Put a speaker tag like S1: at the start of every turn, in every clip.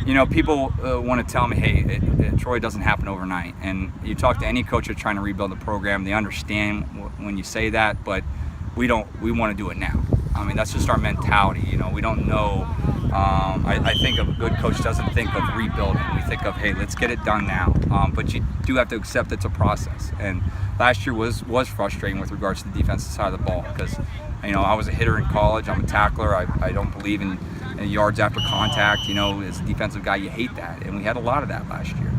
S1: You know, people want to tell me, hey, Troy doesn't happen overnight. And you talk to any coach that's trying to rebuild a program, they understand when you say that, but we want to do it now. I mean, that's just our mentality. You know, we don't know. I think a good coach doesn't think of rebuilding. We think of, hey, let's get it done now. But you do have to accept it's a process. And last year was frustrating with regards to the defensive side of the ball because, you know, I was a hitter in college. I'm a tackler. I don't believe in yards after contact. You know, as a defensive guy, you hate that. And we had a lot of that last year.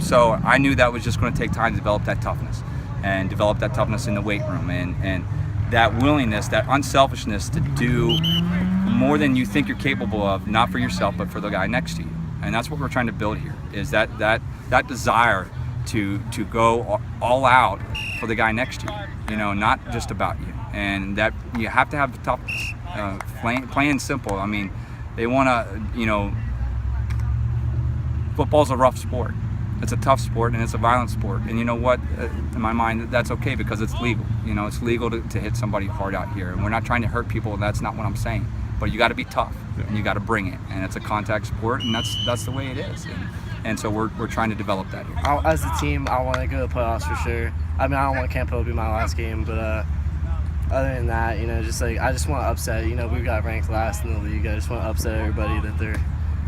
S1: So I knew that was just going to take time to develop that toughness and develop that toughness in the weight room and that willingness, that unselfishness to do more than you think you're capable of, not for yourself, but for the guy next to you. And that's what we're trying to build here, is that desire to go all out for the guy next to you, you know, not just about you. And that you have to have the toughness, plain simple. I mean, they want to, you know, football's a rough sport. It's a tough sport and it's a violent sport. And you know what? In my mind, that's okay because it's legal. You know, it's legal to hit somebody hard out here. And we're not trying to hurt people. That's not what I'm saying. But you got to be tough and you got to bring it. And it's a contact sport, and that's the way it is. And so we're trying to develop that here.
S2: As a team, I want to go to the playoffs for sure. I mean, I don't want Campo to be my last game, but other than that, you know, just like I just want to upset. You know, we got ranked last in the league. I just want to upset everybody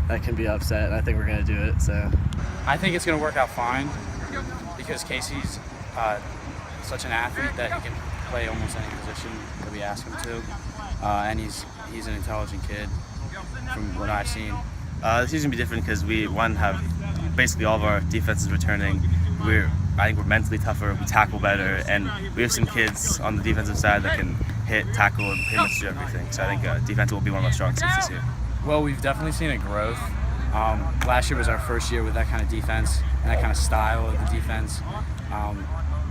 S2: that can be upset, and I think we're going to do it. So
S3: I think it's going to work out fine because Casey's such an athlete that he can play almost any position that we ask him to, and he's an intelligent kid from what I've seen.
S4: This is going to be different because we have basically all of our defenses returning. I think we're mentally tougher, we tackle better, and we have some kids on the defensive side that can hit, tackle, and pretty much do everything. So I think defense will be one of our strong suits this year.
S3: Well, we've definitely seen a growth. Last year was our first year with that kind of defense and that kind of style of the defense.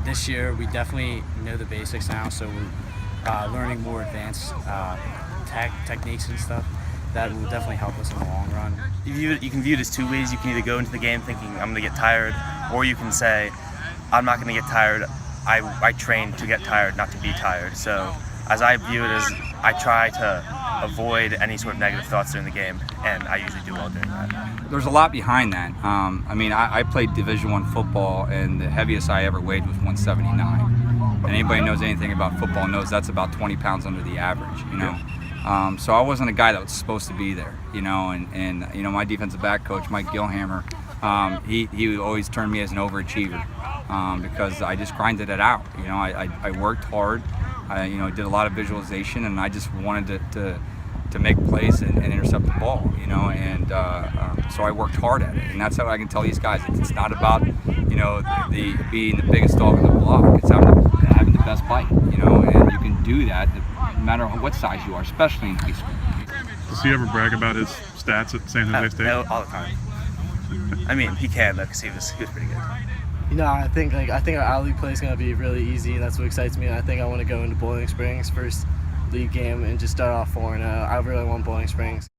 S3: This year, we definitely know the basics now, so we're learning more advanced techniques and stuff that will definitely help us in the long run.
S4: You can view it as two ways. You can either go into the game thinking, I'm going to get tired, or you can say, I'm not going to get tired. I train to get tired, not to be tired. So as I view it as I try to avoid any sort of negative thoughts during the game, and I usually do well during that.
S1: There's a lot behind that. I mean, I played Division I football, and the heaviest I ever weighed was 179. And anybody who knows anything about football knows that's about 20 pounds under the average, you know. So I wasn't a guy that was supposed to be there, you know, and you know, my defensive back coach, Mike Gilhammer, he always turned me as an overachiever because I just grinded it out. You know, I worked hard. I, you know, did a lot of visualization, and I just wanted to make plays and intercept the ball, you know, and so I worked hard at it, and that's how I can tell these guys it's not about, you know, being the biggest dog in the block. It's having the best bite, you know, and you can do that no matter what size you are, especially in high school.
S5: Does he ever brag about his stats at San Jose State?
S4: All the time. I mean, he can though, because he was pretty good.
S2: You know, I think our out-league play is going to be really easy, and that's what excites me. And I think I want to go into Boiling Springs first league game and just start off 4-0. I really want Boiling Springs.